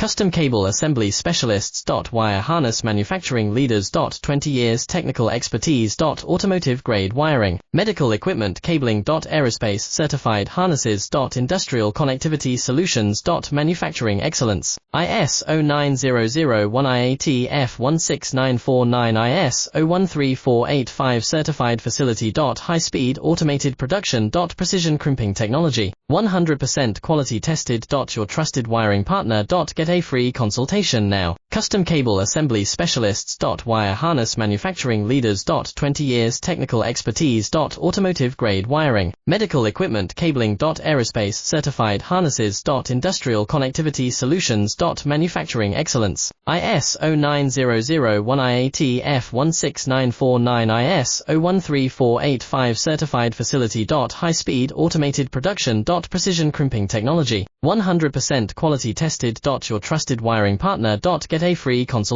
Custom cable assembly specialists. Wire harness manufacturing leaders. 20 years technical expertise. Automotive grade wiring, medical equipment cabling. Aerospace certified harnesses. Industrial connectivity solutions. Manufacturing excellence. ISO 9001 IAT F16949 ISO 13485 certified facility. High speed automated production. Precision crimping technology, 100% quality tested. Your trusted wiring partner. Get a free consultation now. Custom cable assembly specialists. Wire harness manufacturing leaders. 20 years technical expertise. Automotive grade wiring, medical equipment cabling. Aerospace certified harnesses. Industrial connectivity solutions. Manufacturing excellence. ISO 9001 IAT F16949 ISO 13485 certified facility. High speed automated production. Precision crimping technology, 100% quality tested. Your trusted wiring partner. Get a free consultation.